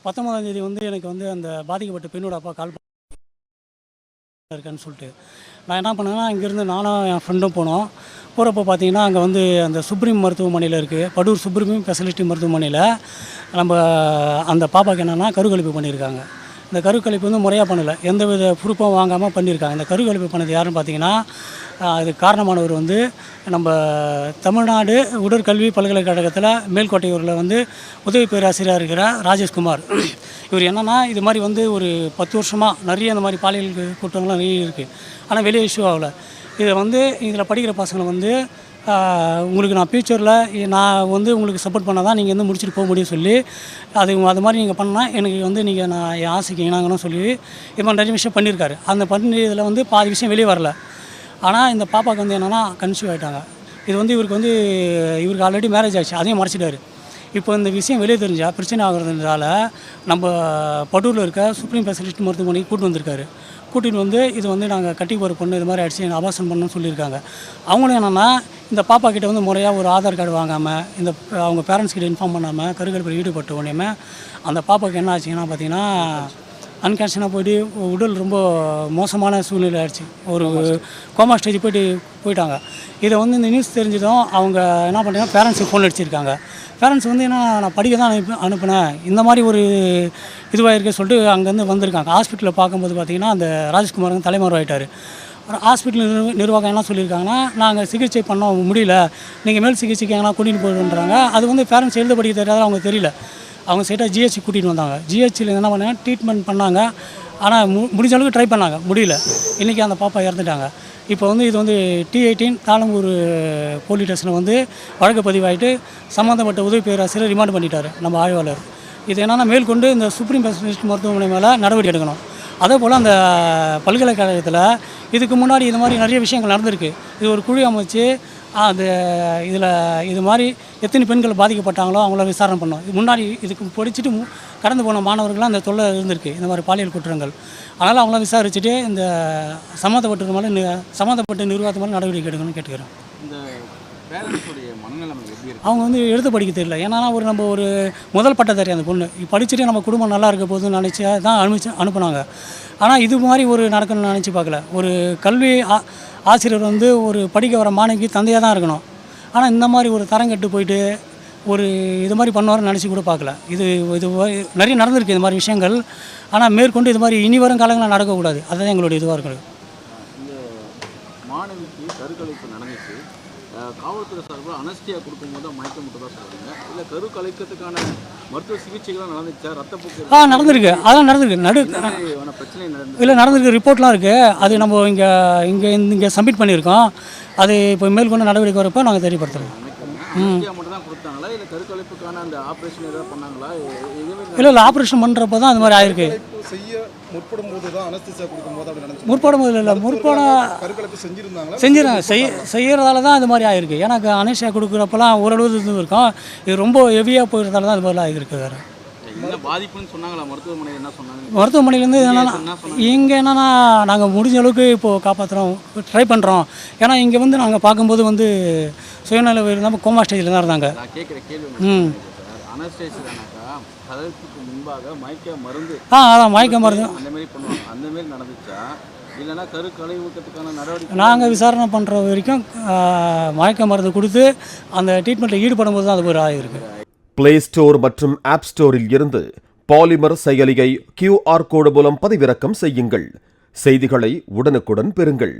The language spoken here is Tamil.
19ஆம் தேதி வந்து எனக்கு வந்து அந்த பாதிக்கப்பட்ட பெண்ணோட அப்பா கால் இருக்கான்னு சொல்லிட்டு நான் என்ன பண்ணேன்னா, இங்கேருந்து நானும் என் ஃப்ரெண்டும் போனோம். போகிறப்போ பார்த்தீங்கன்னா, அங்கே வந்து அந்த சுப்ரீம் மருத்துவமனையில் இருக்குது, படூர் சுப்ரீம் ஸ்பெஷலிஸ்ட் மருத்துவமனையில் நம்ம அந்த பாப்பாவுக்கு என்னென்னா கருக்கலைப்பு பண்ணியிருக்காங்க. இந்த கருக்கலைப்பு வந்து முறையாக பண்ணலை, எந்தவித ப்ரூஃபும் வாங்காமல் பண்ணியிருக்காங்க. இந்த கருக்கலைப்பு பண்ணது யாருன்னு பார்த்தீங்கன்னா, அதுக்கு காரணமானவர் வந்து நம்ம தமிழ்நாடு உடற்கல்வி பல்கலைக்கழகத்தில் மேல்கோட்டையூரில் வந்து உதவி பேராசிரியராக இருக்கிற ராஜேஷ்குமார். இவர் என்னென்னா, இது மாதிரி வந்து ஒரு 10 வருஷமாக நிறைய இந்த மாதிரி பாலியல் குற்றங்கள்லாம் நிறைய இருக்குது, ஆனால் வெளியே இஷ்யூ ஆகலை. இதை வந்து இதில் படிக்கிற பசங்களை வந்து உங்களுக்கு நான் ஃப்யூச்சரில் நான் வந்து உங்களுக்கு சப்போர்ட் பண்ணால் தான் நீங்கள் வந்து முடிச்சுட்டு போக முடியும் சொல்லி அது மாதிரி நீங்கள் பண்ணால் எனக்கு வந்து நீங்கள் நான் என் ஆசைக்கு இணங்கணும்னு சொல்லி இது மாதிரி நிறைய விஷயம் பண்ணியிருக்காரு. அந்த பண்ணியதில் வந்து பாதி விஷயம் வெளியே வரல. ஆனால் இந்த பாப்பாவுக்கு வந்து என்னென்னா கன்சீவ் ஆகிட்டாங்க. இது வந்து இவருக்கு ஆல்ரெடி மேரேஜ் ஆகிடுச்சு, அதையும் மறைச்சிட்டாரு. இப்போ இந்த விஷயம் வெளியே தெரிஞ்சால் பிரச்சனை ஆகுறதுனால நம்ம படூரில் இருக்க சுப்ரீம் ஸ்பெஷலிஸ்ட் மருத்துவமனைக்கு கூட்டு வந்திருக்காரு. கூட்டிகிட்டு வந்து இது வந்து நாங்கள் கட்டி போகிற பொண்ணு இது மாதிரி அடிச்சு அபாசன் பண்ணணும்னு சொல்லியிருக்காங்க. அவங்களும் என்னென்னா, இந்த பாப்பா கிட்டே வந்து முறையாக ஒரு ஆதார் கார்டு வாங்காமல், அவங்க பேரண்ட்ஸ் கிட்ட இன்ஃபார்ம் பண்ணாமல் கருக்கலைப்பில் ஈடுபட்ட உடனே அந்த பாப்பாவுக்கு என்ன ஆச்சுன்னா பார்த்தீங்கன்னா, அன்கான்ஷனாக போய்ட்டு உடல் ரொம்ப மோசமான சூழ்நிலை ஆகிடுச்சு. ஒரு கோமா ஸ்டேஜ் போயிட்டாங்க. இதை வந்து இந்த நியூஸ் தெரிஞ்சதும் அவங்க என்ன பண்ணுறாங்க, பேரண்ட்ஸுக்கு ஃபோன் அடிச்சிருக்காங்க. பேரண்ட்ஸ் வந்து என்ன, நான் படிக்க தான் அனுப்பினேன், இந்த மாதிரி ஒரு இதுவாக இருக்குன்னு சொல்லிட்டு அங்கேருந்து வந்திருக்காங்க. ஹாஸ்பிட்டலில் பார்க்கும்போது பார்த்திங்கன்னா, அந்த ராஜேஷ்குமார் வந்து தலைமறைவாயிட்டார். ஹாஸ்பிட்டல் நிர்வாகம் என்ன சொல்லியிருக்காங்கன்னா, நாங்கள் சிகிச்சை பண்ண முடியல, நீங்கள் மேல் சிகிச்சைக்கு எங்கன்னா கூட்டிகிட்டு போய்ட்டுன்றாங்க. அது வந்து பேரண்ட்ஸ் எழுத படிக்க தெரியாத அவங்க தெரியல. அவங்க சைட்டாக ஜிஹெச் கூட்டிகிட்டு வந்தாங்க. ஜிஹெச்சில் என்ன பண்ணாங்க, ட்ரீட்மெண்ட் பண்ணாங்க. ஆனால் முடிஞ்ச அளவுக்கு ட்ரை பண்ணாங்க, முடியல. இன்றைக்கி அந்த பாப்பா இறந்துட்டாங்க. இப்போ வந்து இது வந்து T18 தாளம்பூர் போலீஸ் ஸ்டேஷனில் வந்து வழக்கு பதிவாகிட்டு சம்மந்தப்பட்ட உதவி பேராசிரியர் ரிமாண்ட் பண்ணிட்டார் நம்ம ஆய்வாளர். இது என்னென்னா, மேற்கொண்டு இந்த சுப்ரீம் ஸ்பெஷலிஸ்ட் மருத்துவமனை மேலே நடவடிக்கை எடுக்கணும். அதே போல் அந்த பல்கலைக்கழகத்தில் இதுக்கு முன்னாடி இது மாதிரி நிறைய விஷயங்கள் நடந்திருக்கு. இது ஒரு குழு அமைச்சு இது மாதிரி எத்தனை பெண்கள் பாதிக்கப்பட்டாங்களோ அவங்கள விசாரணை பண்ணோம். முன்னாடி இதுக்கு படிச்சுட்டு கடந்து போன மாணவர்கள்லாம் அந்த தொல்லை இருந்திருக்கு, இந்த மாதிரி பாலியல் குற்றங்கள். அதனால் அவங்களாம் விசாரிச்சுட்டு இந்த சம்மந்தப்பட்ட நிர்வாகத்து மேலே நடவடிக்கை எடுக்கணும்னு கேட்டுக்கிறோம். இந்த பேரண்ட்ஸுடைய மனநிலைமை எப்படி இருக்கு? அவங்க வந்து எழுத படிக்க தெரியல. ஏன்னா நம்ம ஒரு முதல் பட்டதாரி அந்த பொண்ணு படிச்சுட்டு நம்ம குடும்பம் நல்லா இருக்க போதுன்னு நினச்சி தான் அனுப்புனாங்க. ஆனால் இது மாதிரி ஒரு நடக்கணும்னு நினச்சி பார்க்கல. ஒரு கல்வி ஆசிரியர் வந்து ஒரு படிக்க வர மாணவிக்கு தந்தையாக தான் இருக்கணும். ஆனால் இந்த மாதிரி ஒரு தரங்கட்டு போயிட்டு ஒரு இது மாதிரி பண்ணுவார்னு நினச்சி கூட பார்க்கல. இது நிறைய நடந்திருக்கு இந்த மாதிரி விஷயங்கள். ஆனால் மேற்கொண்டு இது மாதிரி இனி வரும் காலங்களில் நடக்கக்கூடாது. அதுதான் எங்களுடைய இதுவாக இருக்கிறது. இந்த மாணவிக்கு கருக்கலைப்பு நடந்துச்சு, காவல்துறை சார்பில் அனஸ்டியா கொடுக்கும்போது மயக்கம் மட்டும் தான் சொல்லுவாங்க, இல்லை கருக்கலைக்கிறதுக்கான மருத்துவ சிகிச்சைகள்லாம் நடந்துச்சா, ரத்தப்போக்கு நடந்திருக்கு, அதெல்லாம் நடந்திருக்கு. பிரச்சனை இல்லை நடந்திருக்கு, ரிப்போர்ட்லாம் இருக்குது. அது நம்ம இங்கே சப்மிட் பண்ணியிருக்கோம். அது இப்போ மேற்கொண்டு நடவடிக்கை வரப்போ நாங்கள் தெரியப்படுத்துகிறோம். மட்டும் தான் கொடுத்தாங்களா, இல்லை கருக்கலைப்புக்கான அந்த ஆப்ரேஷன் ஏதாவது பண்ணாங்களா? இல்லை ஆப்ரேஷன் பண்ணுறப்போ தான் அது மாதிரி ஆயிருக்கு. செய்யறதால தான் அது மாதிரி ஆயிருக்கு. எனக்கு அனஸ்டியா கொடுக்குறப்பெல்லாம் ஓரளவு இருக்கும். இது ரொம்ப ஹெவியாக போகிறதால தான் அது மாதிரி ஆகிருக்கு. வேறு மருத்துவமனையிலேருந்து என்னென்னா, இங்கே என்னென்னா நாங்கள் முடிஞ்ச அளவுக்கு இப்போது காப்பாற்றுறோம், ட்ரை பண்ணுறோம். ஏன்னா இங்கே வந்து நாங்கள் பார்க்கும்போது வந்து சுயநல இருந்தால் கோமா ஸ்டேஜில் தான் இருந்தாங்க. அதான் மயக்க மருந்து நாங்கள் விசாரணை பண்ணுற வரைக்கும் மயக்க மருந்து கொடுத்து அந்த ட்ரீட்மெண்ட்டில் ஈடுபடும் போது தான் அது ஒரு ஆகிருக்கு. பிளே ஸ்டோர் மற்றும் ஆப் ஸ்டோரில் இருந்து பாலிமர் செயலியை QR கோடு மூலம் பதிவிறக்கம் செய்யுங்கள். செய்திகளை உடனுக்குடன் பெறுங்கள்.